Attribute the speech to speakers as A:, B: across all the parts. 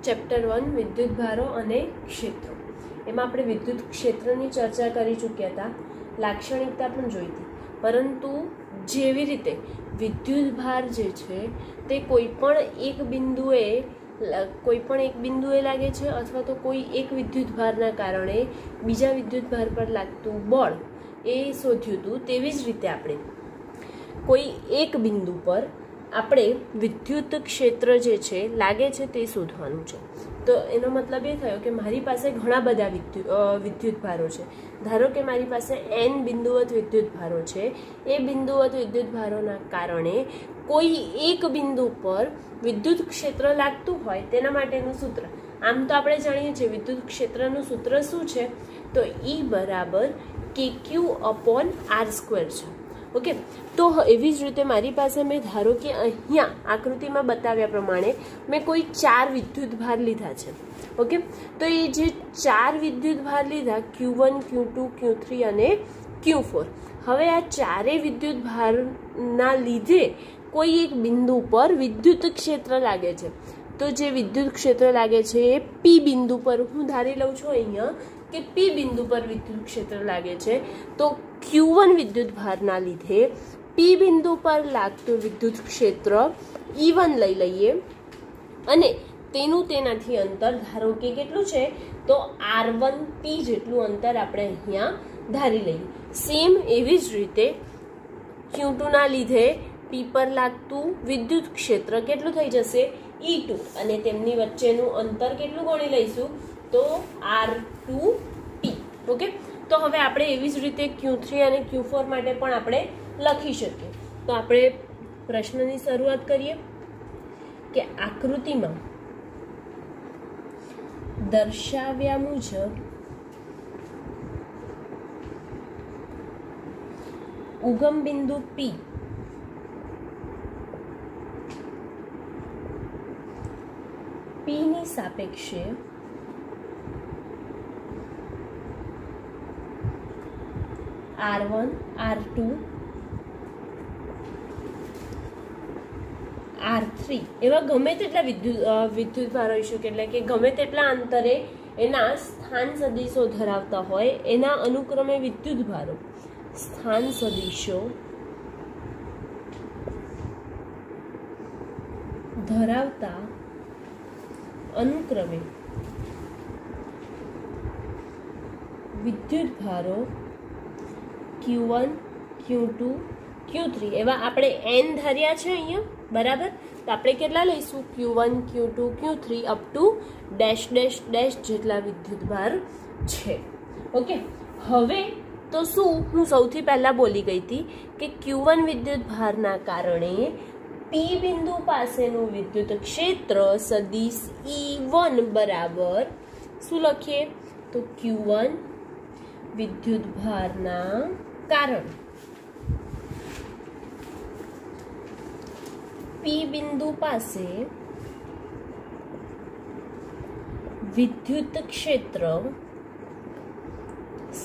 A: Chapter 1 વિદ્યુત ભારો અને ક્ષેત્રો. એમાં આપણે વિદ્યુત ક્ષેત્રની ચર્ચા કરી ચૂક્યા હતા, લાક્ષણિકતા પણ જોઈ હતી. પરંતુ જેવી રીતે વિદ્યુત ભાર જે છે તે કોઈ પણ એક બિંદુએ લાગે છે અથવા તો કોઈ એક વિદ્યુત ભારના કારણે બીજા વિદ્યુત ભાર પર લાગતું બળ એ શોધ્યું હતું. તેવી જ રીતે આપણે કોઈ એક બિંદુ પર આપણે વિદ્યુત ક્ષેત્ર જે છે લાગે છે તે શોધવાનું છે. તો એનો મતલબ એ થયો કે મારી પાસે ઘણા બધા વિદ્યુત ભારો છે. ધારો કે મારી પાસે n બિંદુવત વિદ્યુત ભારો છે. એ બિંદુવત વિદ્યુત ભારોના કારણે કોઈ એક બિંદુ પર વિદ્યુત ક્ષેત્ર લાગતું હોય તેના માટેનું સૂત્ર. આમ તો આપણે જાણીએ છીએ વિદ્યુત ક્ષેત્રનું સૂત્ર શું છે, તો E બરાબર KQ/R² છે. ઓકે, તો એવી જ રીતે મારી પાસે મેં ધારો કે અહીંયા આકૃતિમાં બતાવ્યા પ્રમાણે મેં કોઈ 4 વિદ્યુત ભાર લીધા છે. ઓકે, તો એ જે 4 વિદ્યુત ભાર લીધા Q1, Q2, Q3 અને Q4. હવે આ ચારેય વિદ્યુત ભારના લીધે કોઈ એક બિંદુ પર વિદ્યુત ક્ષેત્ર લાગે છે. તો જે વિદ્યુત ક્ષેત્ર લાગે છે એ P બિંદુ પર હું ધારી લઉં છું અહીંયા કે P બિંદુ પર વિદ્યુત ક્ષેત્ર લાગે છે. તો Q1 વિદ્યુત ભારના લીધે P બિંદુ પર લાગતું વિદ્યુત ક્ષેત્ર E1 લઈ લઈએ અને તેનાથી અંતર ધારો કે કેટલું છે, તો R1P જેટલું અંતર આપણે અહીંયા ધારી લઈએ. સેમ એવી જ રીતે Q2 ના લીધે P પર લાગતું વિદ્યુત ક્ષેત્ર કેટલું થઈ જશે, E2, અને તેમની વચ્ચેનું અંતર કેટલું ગણી લઈશું, તો R2P. ઓકે, તો હવે આપણે એવી જ રીતે Q3 અને Q4 માટે પણ આપણે લખી શકીએ. તો આપણે પ્રશ્નની શરૂઆત કરીએ કે આકૃતિમાં દર્શાવ્યા મુજબ ઉગમ બિંદુ P ની સાપેક્ષે R1, R2, R3 એવા ગમે તેટલા વિદ્યુત ભાર હોઈ શકે, એટલે કે ગમે તેટલા અંતરે એના સ્થાન સદિશો ધરાવતા હોય એના અનુક્રમે વિદ્યુત ભારો સ્થાન સદિશો ધરાવતા અનુક્રમે વિદ્યુત ભારો Q1, Q2, Q3 એવા આપણે n ધાર્યા છે અહીંયા, બરાબર. તો આપણે કેટલા લઈશું, Q1, Q2, Q3 up to dash dash dash જેટલા વિદ્યુત ભાર છે. ઓકે, હવે તો શું હું સૌથી પહેલા બોલી ગઈ હતી કે Q1 વિદ્યુત ભારના કારણે P બિંદુ પાસેનું વિદ્યુત ક્ષેત્ર સદિશ E1 બરાબર શું લખીએ, તો Q1 વિદ્યુત ભારના કારણે P બિંદુ પાસે વિદ્યુત ક્ષેત્ર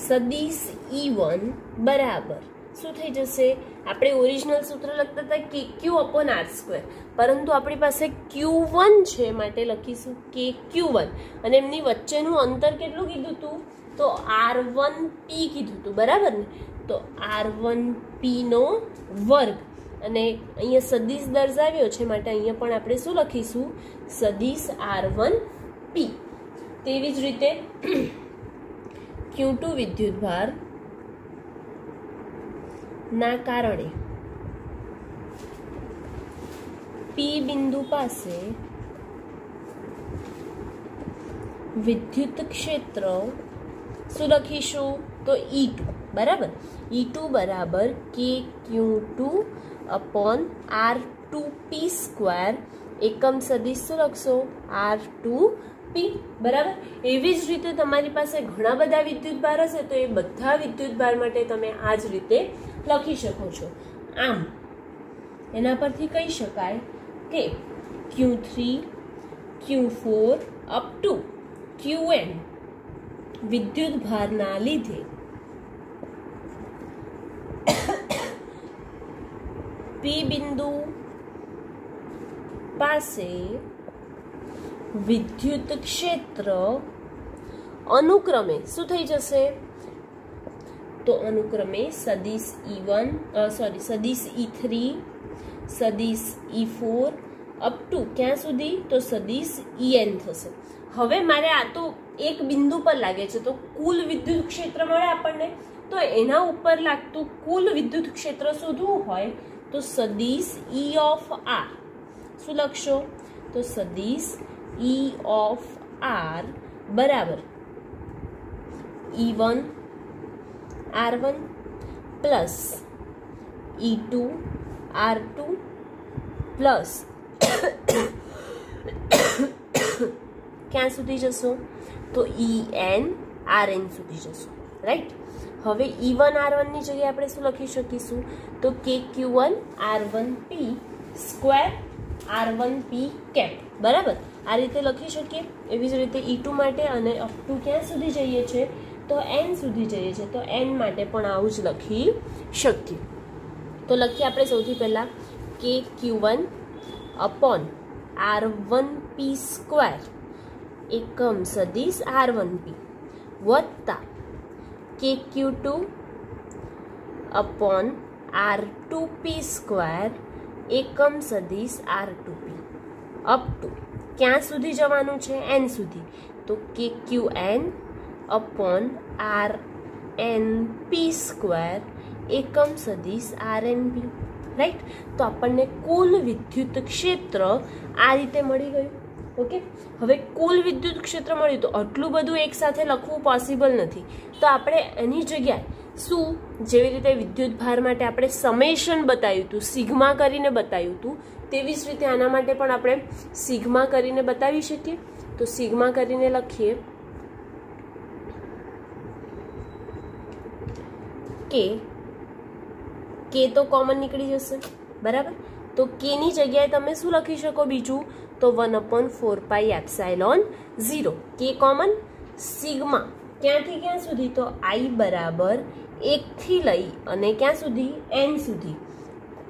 A: સદિશ E1 બરાબર શું થઈ જશે, આપણે ઓરિજિનલ સૂત્ર લખતા હતા KQ/R², પરંતુ આપણી પાસે Q1 છે માટે લખીશું KQ1, અને એમની વચ્ચેનું અંતર કેટલું કીધું હતું, તો R1P કીધું હતું, બરાબર ને. તો R1P નો વર્ગ, અને અહીંયા સદિશ દર્શાવ્યો છે માટે અહીંયા પણ આપણે શું લખીશું, સદિશ R1P. તેવી જ રીતે Q2 વિદ્યુત ભાર ના કારણે P બિંદુ પાસે વિદ્યુત ક્ષેત્ર શું લખીશું, તો E2, બરાબર. E2 બરાબર KQ2/R2P², એકમ સદિશ શું લખશો, R2P, બરાબર. એવી જ રીતે તમારી પાસે ઘણા બધા વિદ્યુત ભાર હશે તો એ બધા વિદ્યુત ભાર માટે તમે આ જ રીતે લખી શકો છો. આમ એના પરથી કહી શકાય કે Q3, Q4 up to Qn વિદ્યુત ભારના લીધે P બિંદુ પાસે વિદ્યુત ક્ષેત્ર અનુક્રમે શું થઈ જશે? તો અનુક્રમે સદિશ સદિશ E3, સદિશ E4 અપ ટુ ક્યાં સુધી? તો સદિશ En થશે. હવે મારે આ તો એક બિંદુ પર લાગે છે, તો કુલ વિદ્યુત ક્ષેત્ર મળે આપણને. તો એના ઉપર લાગતું કુલ વિદ્યુત ક્ષેત્ર શોધવું હોય તો સદિશ E ઓફ R શું લખશો? તો સદિશ E ઓફ R બરાબર E1 R1 plus E2 R2 plus ક્યાં સુધી જશો? તો En Rn સુધી જશો, રાઈટ. હવે E1 R1 ની જગ્યાએ આપણે શું લખી શકીશું? તો KQ1 R1P square R1P cap, બરાબર. આ રીતે લખી શકીએ. એવી જ રીતે E2 માટે અને અપ ટુ ક્યાં સુધી જઈએ છે? તો N સુધી જઈએ છે, તો N માટે પણ આવું જ લખી શકીએ. તો લખીએ આપણે સૌથી પહેલા KQ1 અપોન R1P સ્ક્વેર એકમ સદિશ R1P વત્તા KQ2 અપોન R2P સ્ક્વેર એકમ સદિશ R2P અપ ટુ ક્યાં સુધી જવાનું છે? N સુધી, તો KQN અપોન RNP સ્ક્વેર એકમ સદિશ RNP, રાઈટ. તો આપણને કુલ વિદ્યુત ક્ષેત્ર આ રીતે મળી ગયું. ઓકે, હવે કુલ વિદ્યુત ક્ષેત્ર મળ્યું તો આટલું બધું એકસાથે લખવું પોસિબલ નથી. તો આપણે એની જગ્યાએ શું, જેવી રીતે વિદ્યુત ભાર માટે આપણે સમેશન બતાવ્યું હતું, સિગ્મા કરીને બતાવ્યું હતું, તેવી જ રીતે આના માટે પણ આપણે સિગ્મા કરીને બતાવી શકીએ. તો સિગ્મા કરીને લખીએ કે તો કોમન નીકળી જશે, બરાબર. તો કે ની જગ્યાએ તમે શું લખી શકો બીજું? તો 1/4πε0. કે કોમન, સિગ્મા ક્યાંથી ક્યાં સુધી? તો I બરાબર 1 થી લઈ અને ક્યાં સુધી? N સુધી.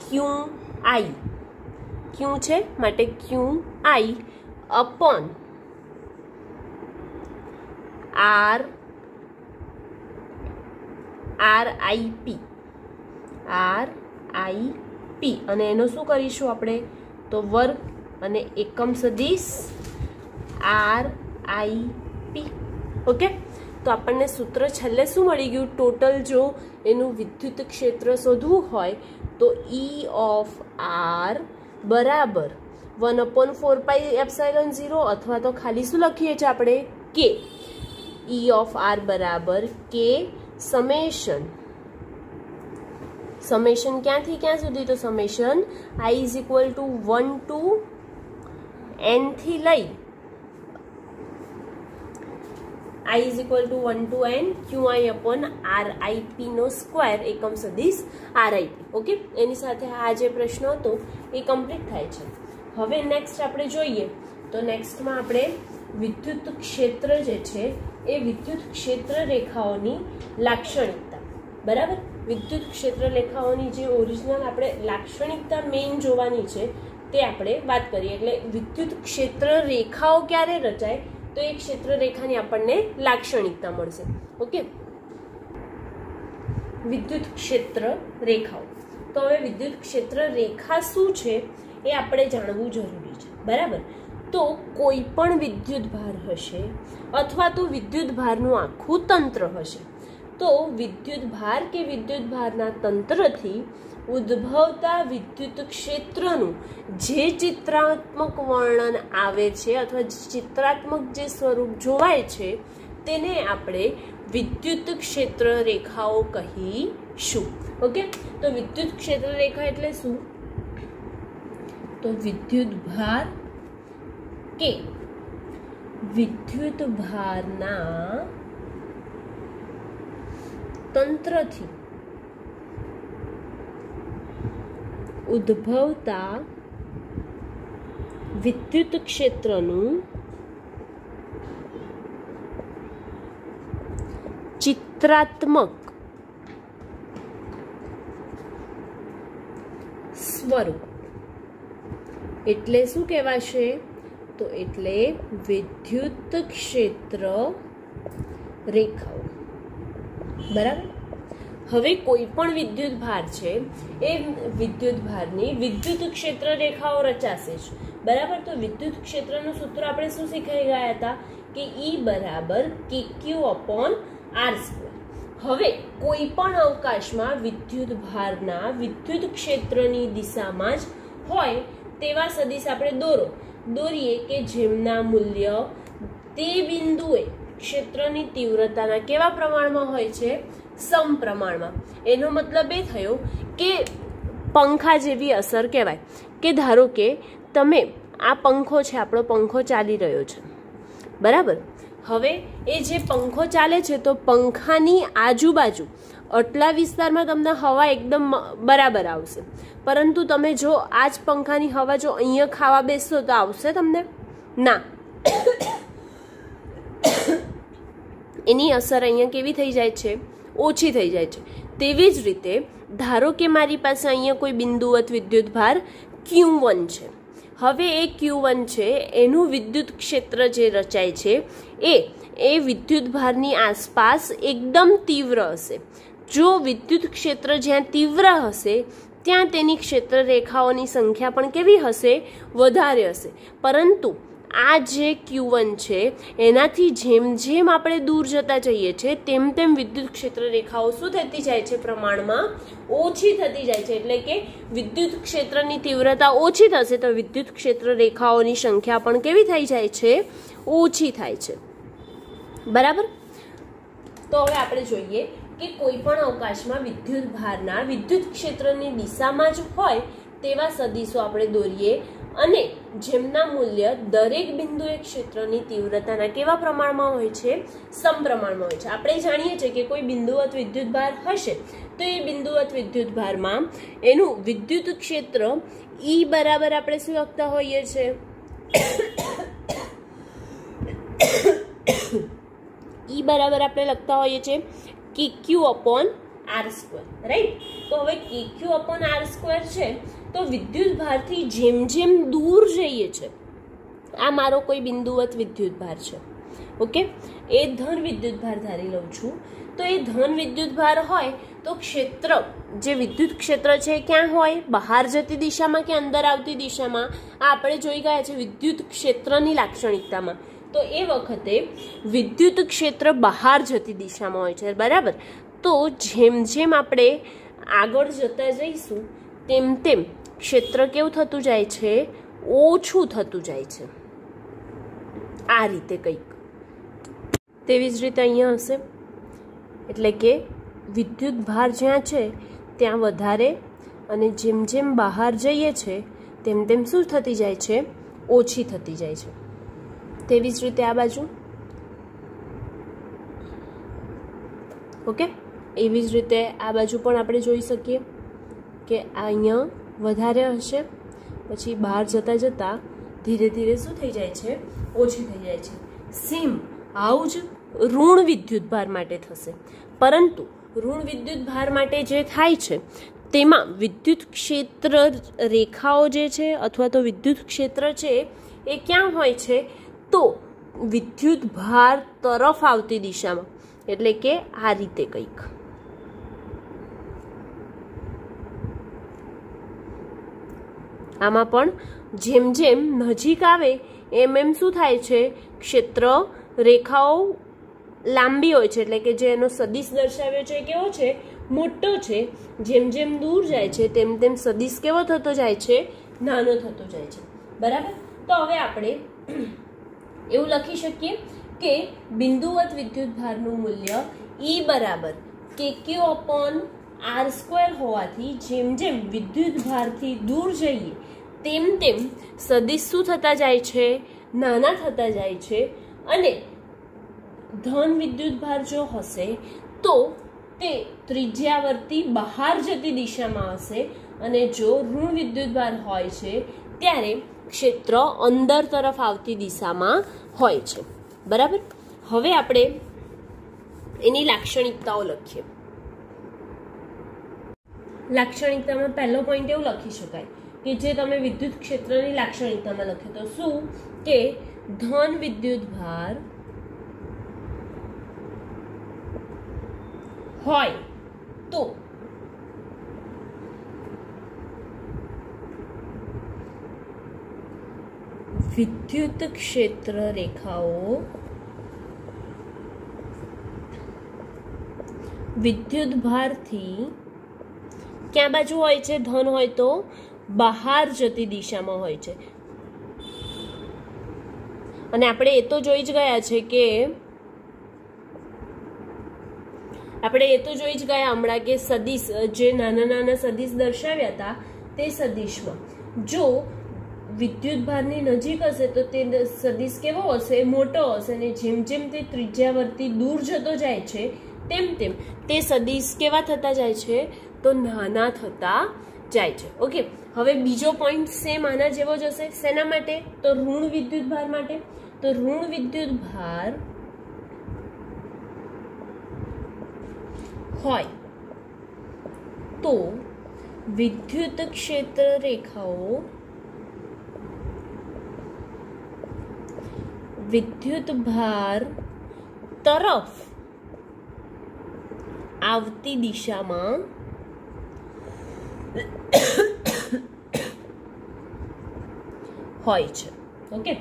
A: QI ક્યુ છે માટે QI અપોન RIP અને એનો શું કરીશું આપણે? તો વર્ગ અને એકમ સદિશ RIP. ઓકે, તો આપણને સૂત્ર છેલ્લે શું મળી ગયું? ટોટલ જો એનું વિદ્યુત ક્ષેત્ર શોધવું હોય તો E ઓફ R બરાબર 1/4πε0 અથવા તો ખાલી શું લખીએ છીએ આપણે? K. E ઓફ R બરાબર K સમેશન ક્યાંથી ક્યાં સુધી? તો summation I is equal to 1 to N થી લઈ I is equal to 1 to N QI upon RIP નો સ્ક્વેર એકમ સદિશ RIP. ઓકે, એની સાથે આ જે પ્રશ્ન હતો એ કમ્પ્લીટ થાય છે. હવે નેક્સ્ટ આપણે જોઈએ તો નેક્સ્ટમાં આપણે વિદ્યુત ક્ષેત્ર જે છે એ વિદ્યુત ક્ષેત્ર રેખાઓની લાક્ષણિકતા, બરાબર. વિદ્યુત ક્ષેત્ર રેખાઓની જે ઓરિજિનલ આપણે લાક્ષણિકતા મેઇન જોવાની છે તે આપણે વાત કરીએ. એટલે વિદ્યુત ક્ષેત્ર રેખાઓ ક્યારે રચાય? તો એ ક્ષેત્ર રેખાની આપણને લાક્ષણિકતા મળશે. ઓકે, વિદ્યુત ક્ષેત્ર રેખાઓ. તો હવે વિદ્યુત ક્ષેત્ર રેખા શું છે એ આપણે જાણવું જરૂરી છે, બરાબર. તો કોઈ પણ વિદ્યુત ભાર હશે અથવા તો વિદ્યુત ભારનું આખું તંત્ર હશે, તો વિદ્યુત ભાર કે વિદ્યુત ભારના તંત્રથી ઉદ્ભવતા વિદ્યુત ક્ષેત્રનું જે ચિત્રાત્મક વર્ણન આવે છે અથવા ચિત્રાત્મક જે સ્વરૂપ જોવાય છે તેને આપણે વિદ્યુત ક્ષેત્ર રેખાઓ કહીશું. ઓકે, તો વિદ્યુત ક્ષેત્ર રેખા એટલે શું? તો વિદ્યુત ભાર કે વિદ્યુત ભારના તંત્રથી ઉદ્ભવતા વિદ્યુત ક્ષેત્રનું ચિત્રાત્મક સ્વરૂપ એટલે શું કહેવાશે? તો એટલે વિદ્યુત ક્ષેત્ર રેખાઓ. બરાબર. હવે કોઈ પણ વિદ્યુત ભાર છે એ વિદ્યુત ભારની વિદ્યુત ક્ષેત્ર રેખાઓ રચાશે જ. બરાબર. તો વિદ્યુત ક્ષેત્રનું સૂત્ર આપણે શું શીખાઈ ગયા હતા કે E બરાબર kq/r². હવે કોઈ પણ અવકાશમાં વિદ્યુત ભારના વિદ્યુત ક્ષેત્રની દિશામાં જ હોય તેવા સદિશ આપણે દોરીએ કે જેમના મૂલ્ય તે બિંદુએ ક્ષેત્રની તીવ્રતાના કેવા પ્રમાણમાં હોય છે? સમપ્રમાણમાં. એનો મતલબ એ થયો કે પંખા જેવી અસર કહેવાય કે ધારો કે તમે આ પંખો છે, આપણો પંખો ચાલી રહ્યો છે. બરાબર. હવે એ જે પંખો ચાલે છે તો પંખાની આજુબાજુ આટલા વિસ્તારમાં તમને હવા એકદમ બરાબર આવશે, પરંતુ તમે જો આ જ પંખાની હવા જો અહીંયા ખાવા બેસશો તો આવશે તમને? ના. એની અસર અહીંયા કેવી થઈ જાય છે? ઓછી થઈ જાય છે. તેવી જ રીતે ધારો કે મારી પાસે અહીંયા કોઈ બિંદુવત વિદ્યુત ભાર Q1 છે. હવે એ Q1 છે એનું વિદ્યુત ક્ષેત્ર જે રચાય છે એ વિદ્યુત ભારની આસપાસ એકદમ તીવ્ર હશે. જો વિદ્યુત ક્ષેત્ર જ્યાં તીવ્ર હશે ત્યાં તેની ક્ષેત્ર રેખાઓની સંખ્યા પણ કેવી હશે? વધારે હશે. પરંતુ આ જે Q1 છે એનાથી જેમ જેમ આપણે દૂર જતા જઈએ છીએ તેમ તેમ વિદ્યુત ક્ષેત્ર રેખાઓ શું થતી જાય છે? પ્રમાણમાં ઓછી થતી જાય છે. એટલે કે વિદ્યુત ક્ષેત્રની તીવ્રતા ઓછી થશે તો વિદ્યુત ક્ષેત્ર રેખાઓની સંખ્યા પણ કેવી થઈ જાય છે? ઓછી થાય છે. બરાબર. તો હવે આપણે જોઈએ કે કોઈ પણ અવકાશમાં વિદ્યુત ભારના વિદ્યુત ક્ષેત્રની દિશામાં જ હોય તેવા સદિશો આપણે દોરીએ અને જેમના મૂલ્ય દરેક બિંદુએ ક્ષેત્રની તીવ્રતાના કેવા પ્રમાણમાં હોય છે? સમપ્રમાણમાં હોય છે. આપણે જાણીએ છીએ કે કોઈ બિંદુવત વિદ્યુત ભાર હશે તો એ બિંદુવત વિદ્યુત ભારમાં એનું વિદ્યુત ક્ષેત્ર E બરાબર આપણે શું લખતા હોઈએ છીએ? E બરાબર આપણે લખતા હોઈએ છીએ kq/r². રાઈટ. તો હવે kq/r² છે તો વિદ્યુત ભારથી જેમ જેમ દૂર જઈએ છે, આ મારો કોઈ બિંદુવત વિદ્યુત ભાર છે. ઓકે. એ ધન વિદ્યુત ભાર ધારી લઉં છું. તો એ ધન વિદ્યુત ભાર હોય તો ક્ષેત્ર જે વિદ્યુત ક્ષેત્ર છે ક્યાં હોય? બહાર જતી દિશામાં કે અંદર આવતી દિશામાં? આ આપણે જોઈ ગયા છે વિદ્યુત ક્ષેત્રની લાક્ષણિકતામાં. તો એ વખતે વિદ્યુત ક્ષેત્ર બહાર જતી દિશામાં હોય છે. બરાબર. તો જેમ જેમ આપણે આગળ જતા જઈશું તેમ તેમ ક્ષેત્ર કેવું થતું જાય છે? ઓછું થતું જાય છે. આ રીતે કંઈક. તેવી જ રીતે અહીંયા હશે. એટલે કે વિદ્યુત ભાર જ્યાં છે ત્યાં વધારે અને જેમ જેમ બહાર જઈએ છે તેમ તેમ શું થતી જાય છે? ઓછી થતી જાય છે. તેવી જ રીતે આ બાજુ. ઓકે. એવી જ રીતે આ બાજુ પણ આપણે જોઈ શકીએ કે અહીંયા વધારે હશે, પછી બહાર જતાં જતાં ધીરે ધીરે શું થઈ જાય છે? ઓછી થઈ જાય છે. સેમ આવું જ ઋણ વિદ્યુત ભાર માટે થશે. પરંતુ ઋણ વિદ્યુત ભાર માટે જે થાય છે તેમાં વિદ્યુત ક્ષેત્ર રેખાઓ જે છે અથવા તો વિદ્યુત ક્ષેત્ર છે એ ક્યાં હોય છે? તો વિદ્યુત ભાર તરફ આવતી દિશામાં. એટલે કે આ રીતે કંઈક. આમાં પણ જેમ જેમ નજીક આવે એમ એમ શું થાય છે? ક્ષેત્ર રેખાઓ લાંબી હોય છે. એટલે કે જે એનો સદિશ દર્શાવ્યો છે કેવો છે? મોટો છે. જેમ જેમ દૂર જાય છે તેમ તેમ સદિશ કેવો થતો જાય છે? નાનો થતો જાય છે. બરાબર. તો હવે આપણે એવું લખી શકીએ કે બિંદુવત વિદ્યુત ભારનું મૂલ્ય E બરાબર kq/r² હોવાથી જેમ જેમ વિદ્યુત ભારથી દૂર જઈએ તેમ તેમ સદિશ શું થતા જાય છે? નાના થતા જાય છે. અને ધન વિદ્યુત ભાર જો હશે તો તે ત્રિજ્યાવર્તી બહાર જતી દિશામાં હશે અને જો ઋણ વિદ્યુત ભાર હોય છે ત્યારે ક્ષેત્ર અંદર તરફ આવતી દિશામાં હોય છે. બરાબર. હવે આપણે એની લાક્ષણિકતાઓ લખીએ. લાક્ષણિકતામાં પહેલો પોઈન્ટ એવું લખી શકાય કે જે તમે વિદ્યુત ક્ષેત્રની લાક્ષણિકતામાં લખ્યો તો શું કે ધન વિદ્યુત ભાર હોય તો વિદ્યુત ક્ષેત્ર રેખાઓ વિદ્યુત ભારથી ક્યાં બાજુ હોય છે? ધન હોય તો બહાર જતી દિશામાં હોય છે. અને આપણે એ તો જોઈ જ ગયા છે કે હમણાં કે સદિશ જે નાના નાના સદિશ દર્શાવ્યા હતા તે સદિશમાં જો વિદ્યુત ભારની નજીક હશે તો તે સદિશ કેવો હશે? મોટો હશે. અને જેમ જેમ તે ત્રિજ્યાવર્તી દૂર જતો જાય છે તેમ તેમ તે સદિશ કેવા થતા જાય છે? તો નાના થતા જાય છે. ઓકે, હવે બીજો પોઈન્ટ સેમ આના જેવો જ હશે. શેના માટે? તો ઋણ વિદ્યુત ભાર માટે. તો ઋણ વિદ્યુત ભાર હોય તો વિદ્યુત ક્ષેત્ર રેખાઓ વિદ્યુત ભાર તરફ આવતી દિશામાં હોય છે. ઓકે,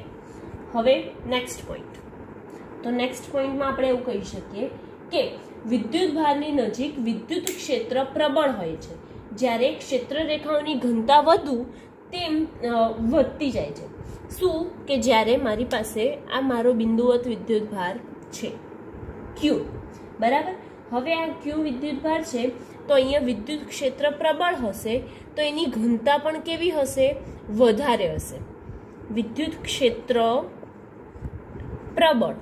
A: હવે નેક્સ્ટ પોઈન્ટ. તો નેક્સ્ટ પોઈન્ટમાં આપણે એવું કહી શકીએ કે વિદ્યુત ભારની નજીક વિદ્યુત ક્ષેત્ર પ્રબળ હોય છે. જ્યારે ક્ષેત્ર રેખાઓની ઘનતા તેમ વધતી જાય છે. શું? કે જ્યારે મારી પાસે આ મારો બિંદુવત વિદ્યુત ભાર છે ક્યુ, બરાબર. હવે આ ક્યુ વિદ્યુત ભાર છે તો અહીંયા વિદ્યુત ક્ષેત્ર પ્રબળ હશે તો એની ઘનતા પણ કેવી હશે? વધારે હશે. વિદ્યુત ક્ષેત્ર પ્રબળ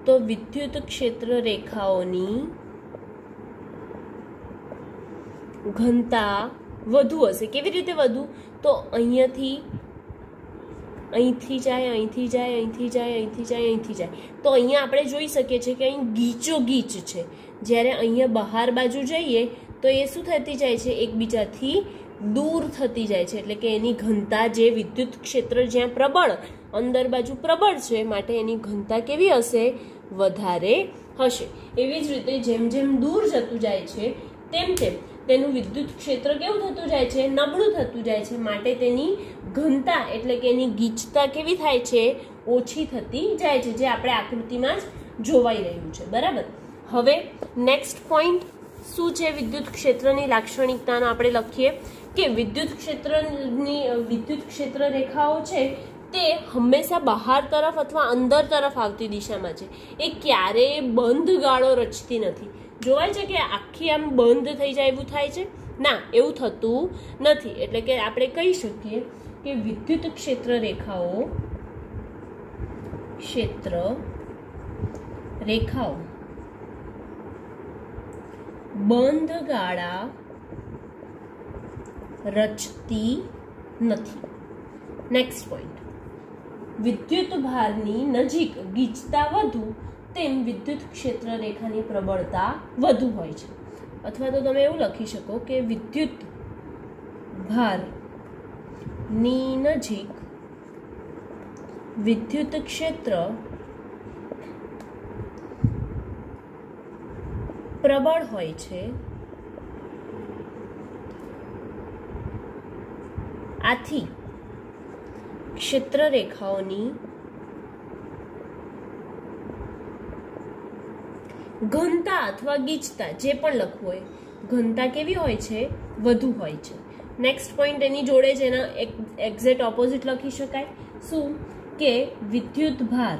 A: તો વિદ્યુત ક્ષેત્ર રેખાઓની ઘનતા વધુ હશે. કેવી રીતે વધુ? તો અહીંથી જાય, અહીંથી જાય, અહીંથી જાય, અહીંથી જાય, અહીંથી જાય. તો અહીંયા આપણે જોઈ શકીએ છીએ કે અહીં ગીચો ગીચ છે. જ્યારે અહીંયા બહાર બાજુ જઈએ તો એ શું થતી જાય છે? એકબીજાથી દૂર થતી જાય છે. એટલે કે એની ઘનતા જે વિદ્યુત ક્ષેત્ર જ્યાં પ્રબળ અંદર બાજુ પ્રબળ છે માટે એની ઘનતા કેવી હશે? વધારે હશે. એવી જ રીતે જેમ જેમ દૂર જતું જાય છે તેમ તેમ તેનું વિદ્યુત ક્ષેત્ર કેવું થતું જાય છે? નબળું થતું જાય છે. માટે તેની ઘનતા એટલે કે એની ગીચતા કેવી થાય છે? ઓછી થતી જાય છે, જે આપણે આકૃતિમાં જ જોવાઈ રહ્યું છે, બરાબર. હવે નેક્સ્ટ પોઈન્ટ શું છે? વિદ્યુત ક્ષેત્રની લાક્ષણિકતાનો આપણે લખીએ કે વિદ્યુત ક્ષેત્ર રેખાઓ છે તે હંમેશા બહાર તરફ અથવા અંદર તરફ આવતી દિશામાં છે. એ ક્યારેય બંધ ગાળો રચતી નથી. જોવાય છે કે આખી આમ બંધ થઈ જાય એવું થાય છે? ના, એવું થતું નથી. એટલે કે આપણે કહી શકીએ કે વિદ્યુત ક્ષેત્ર રેખાઓ બંધ ગાળા રચતી નથી. Next point. વિદ્યુત ભારની નજીક ગીચતા વધુ તેમ વિદ્યુત ક્ષેત્ર રેખાની પ્રબળતા વધુ હોય છે. અથવા તો તમે એવું લખી શકો કે વિદ્યુત ભારની નજીક વિદ્યુત ક્ષેત્ર પ્રબળ હોય છે. આથી ક્ષેત્ર રેખાઓની ઘનતા અથવા ગીચતા જે પણ લખવું હોય, ઘનતા કેવી હોય છે? વધુ હોય છે. નેક્સ્ટ પોઈન્ટ એની જોડે જ એના એક્ઝેક્ટ ઓપોઝિટ લખી શકાય. શું? કે વિદ્યુત ભાર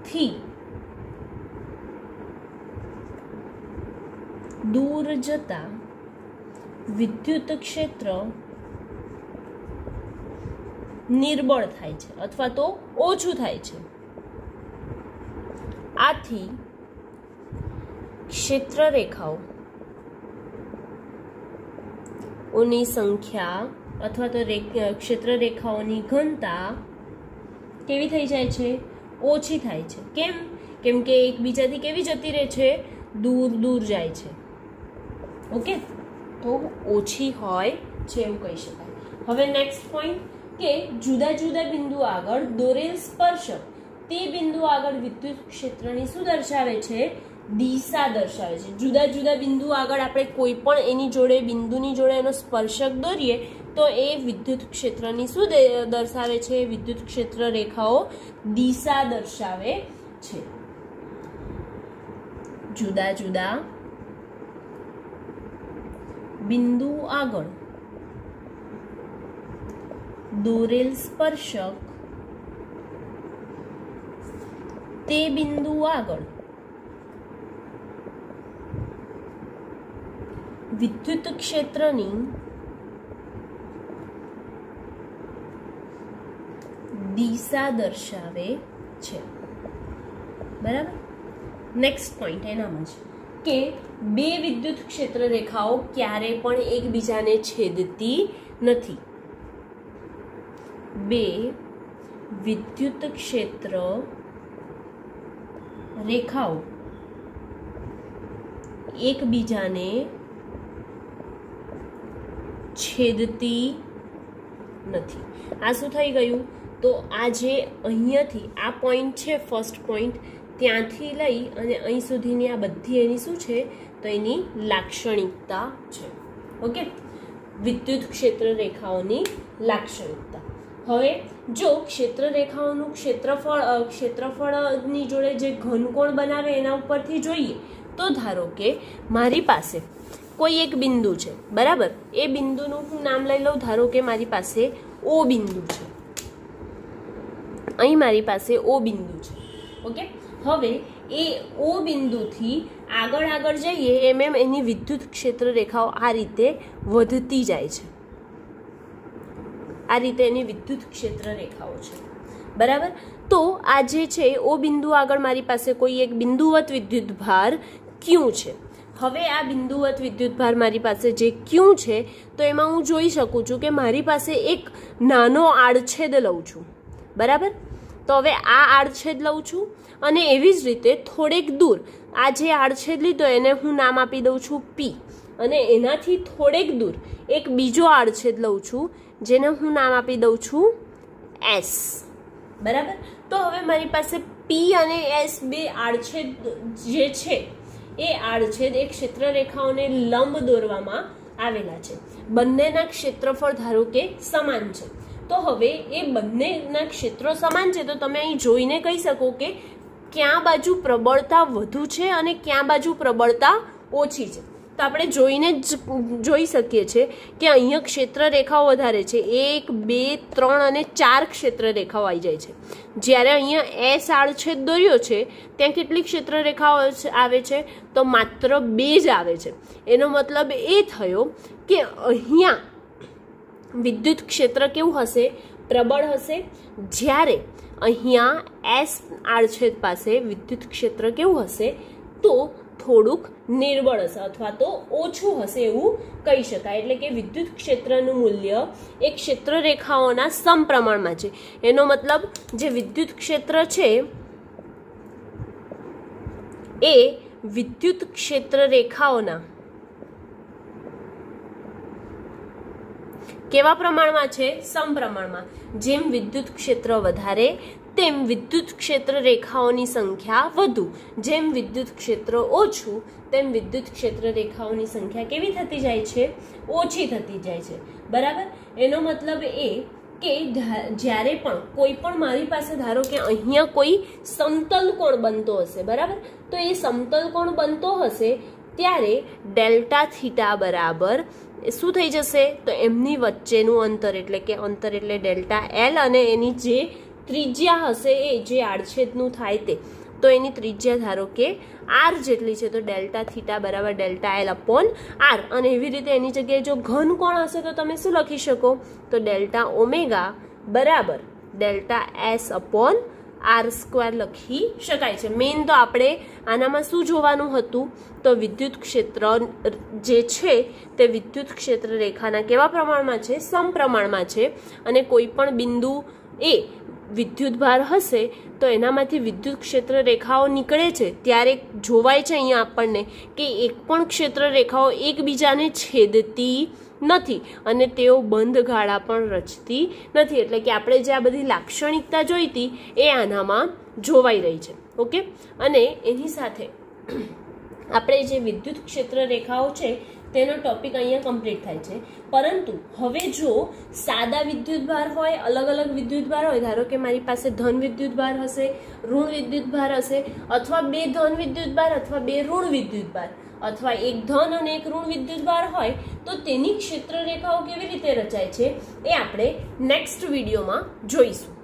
A: થી દૂર જતા વિદ્યુત ક્ષેત્ર નિર્બળ થાય છે અથવા તો ઓછું થાય છે. આથી ક્ષેત્ર રેખાઓની સંખ્યા અથવા તો ક્ષેત્ર રેખાઓની ઘનતા કેવી થઈ જાય છે? ઓછી થાય છે. કેમ? કેમ કે એકબીજાથી કેવી જતી રહે છે? દૂર દૂર જાય છે. ઓકે, તો ઓછી હોય છે એવું કહી શકાય. હવે નેક્સ્ટ પોઈન્ટ કે જુદા જુદા બિંદુ આગળ દોરેલ સ્પર્શક તે બિંદુ આગળ વિદ્યુત ક્ષેત્રની શું દર્શાવે છે? દિશા દર્શાવે છે. જુદા જુદા બિંદુ આગળ આપણે કોઈ પણ એની જોડે બિંદુની જોડે એનો સ્પર્શક દોરીએ તો એ વિદ્યુત ક્ષેત્રની શું દર્શાવે છે? વિદ્યુત ક્ષેત્ર રેખાઓ દિશા દર્શાવે છે. જુદા જુદા બિંદુ આગળ દોરેલ સ્પર્શક તે બિંદુ આગળ વિદ્યુત ક્ષેત્રની દિશા દર્શાવે છે. બરાબર. નેક્સ્ટ પોઈન્ટ એનામાં છે કે બે વિદ્યુત ક્ષેત્ર રેખાઓ ક્યારે પણ એકબીજાને છેદતી નથી. બે વિદ્યુત ક્ષેત્ર રેખાઓ એકબીજાને છેદતી નથી. આ શું થઈ ગયું? તો આ જે અહીંયાથી આ પોઈન્ટ છે ફર્સ્ટ પોઈન્ટ, ત્યાંથી લઈ અને અહીં સુધીની આ બધી એની શું છે? તો એની લાક્ષણિકતા છે. ઓકે, વિદ્યુત ક્ષેત્ર રેખાઓની લાક્ષણિકતા. હવે જો ક્ષેત્ર રેખાઓનું ક્ષેત્રફળની જોડે જે ઘનકોણ બનાવે એના ઉપરથી જોઈએ તો ધારો કે મારી પાસે કોઈ એક બિંદુ છે. બરાબર. એ બિંદુનું હું નામ લઈ લઉં. ધારો કે મારી પાસે ઓ બિંદુ છે. અહીં મારી પાસે ઓ બિંદુ છે. ઓકે, હવે એ ઓ બિંદુથી આગળ જઈએ એમ એની વિદ્યુત ક્ષેત્ર રેખાઓ આ રીતે વધતી જાય છે. આ રીતે એની વિદ્યુત ક્ષેત્ર રેખાઓ છે. બરાબર. તો આ જે છે ઓ બિંદુ આગળ મારી પાસે કોઈ એક બિંદુવત વિદ્યુત ભાર ક્યુ છે. હવે આ બિંદુવત વિદ્યુત ભાર મારી પાસે જે ક્યુ છે તો એમાં હું જોઈ શકું છું કે મારી પાસે એક નાનો આડછેદ લઉં છું. બરાબર. તો હવે આ આડછેદ લઉં છું અને એવી જ રીતે થોડેક દૂર આ જે આડછેદ લીધો એને હું નામ આપી દઉં છું પી, અને એનાથી થોડેક દૂર એક બીજો આડછેદ લઉં છું જેને હું નામ આપી દઉં છું એસ. બરાબર. તો હવે મારી પાસે પી અને એસ બે આડછેદ જે છે એ આડછેદ એક ક્ષેત્ર રેખાઓને લંબ દોરવામાં આવેલા છે. બંનેના ક્ષેત્રફળ ધારો કે સમાન છે. તો હવે એ બંનેના ક્ષેત્રો સમાન છે તો તમે અહીં જોઈને કહી શકો કે ક્યાં બાજુ પ્રબળતા વધુ છે અને ક્યાં બાજુ પ્રબળતા ઓછી છે. તો આપણે જોઈને જ જોઈ શકીએ છીએ કે અહીંયા ક્ષેત્ર રેખાઓ વધારે છે. 1, 2, 3 અને 4 ક્ષેત્ર રેખાઓ આવી જાય છે. જ્યારે અહીંયા એસ આડછેદ દોર્યો છે ત્યાં કેટલી ક્ષેત્ર રેખાઓ આવે છે? તો માત્ર 2 જ આવે છે. એનો મતલબ એ થયો કે અહીંયા વિદ્યુત ક્ષેત્ર કેવું હશે? પ્રબળ હશે. જ્યારે અહીંયા એસ આડછેદ પાસે વિદ્યુત ક્ષેત્ર કેવું હશે? તો થોડુંક નિર્બળ હશે અથવા તો ઓછું હશે એવું કહી શકાય. એટલે કે વિદ્યુત ક્ષેત્રનું મૂલ્ય એ ક્ષેત્ર રેખાઓના સમપ્રમાણમાં છે. એનો મતલબ જે વિદ્યુત ક્ષેત્ર છે એ વિદ્યુત ક્ષેત્ર રેખાઓના કેવા પ્રમાણમાં છે? સમપ્રમાણમાં. જેમ વિદ્યુત ક્ષેત્ર વધારે તેમ વિદ્યુત ક્ષેત્ર રેખાઓની સંખ્યા વધુ. જેમ વિદ્યુત ક્ષેત્ર ઓછું તેમ વિદ્યુત ક્ષેત્ર રેખાઓની સંખ્યા કેવી થતી જાય છે? ઓછી થતી જાય છે. બરાબર. એનો મતલબ એ કે જ્યારે પણ કોઈ પણ મારી પાસે ધારો કે અહીંયા કોઈ સમતલ કોણ બનતો હશે. બરાબર. તો એ સમતલ કોણ બનતો હશે ત્યારે ડેલ્ટા થીટા બરાબર શું થઈ જશે? તો એમની વચ્ચેનું અંતર એટલે કે અંતર એટલે ડેલ્ટા એલ અને એની જે ત્રિજ્યા હશે એ જે આડછેદનું થાય તે, તો એની ત્રિજ્યા ધારો કે આર જેટલી છે તો ડેલ્ટા થીટા બરાબર ડેલ્ટા એલ અપોન આર. અને એવી રીતે એની જગ્યાએ જો ઘન કોણ હશે તો તમે શું લખી શકો? તો ડેલ્ટા ઓમેગા બરાબર delta S upon R square લખી શકાય છે. મેઇન તો આપણે આનામાં શું જોવાનું હતું? તો વિદ્યુત ક્ષેત્ર જે છે તે વિદ્યુત ક્ષેત્ર રેખાના કેવા પ્રમાણમાં છે? સમપ્રમાણમાં છે. અને કોઈ પણ બિંદુ એ વિદ્યુત ભાર હશે તો એનામાંથી વિદ્યુત ક્ષેત્ર રેખાઓ નીકળે છે ત્યારે જોવાય છે અહીંયા આપણને કે એક પણ ક્ષેત્ર રેખાઓ એકબીજાને છેદતી નથી અને તેઓ બંધ ગાળા પણ રચતી નથી. એટલે કે આપણે જે આ બધી લાક્ષણિકતા જોઈતી એ આનામાં જોવાઈ રહી છે. ઓકે, અને એની સાથે આપણે જે વિદ્યુત ક્ષેત્ર રેખાઓ છે તેનો ટોપિક અહીંયા કમ્પ્લીટ થાય છે. પરંતુ હવે જો સાદા વિદ્યુતભાર હોય, અલગ અલગ વિદ્યુતભાર હોય, ધારો કે મારી પાસે ધન વિદ્યુતભાર હશે, ઋણ વિદ્યુતભાર હશે, અથવા બે ધન વિદ્યુતભાર અથવા બે ઋણ વિદ્યુતભાર, અથવા એક ધન અને એક ઋણ વિદ્યુતભાર હોય, તો તેની ક્ષેત્ર રેખાઓ કેવી રીતે રચાય છે એ આપણે નેક્સ્ટ વિડીયોમાં જોઈશું.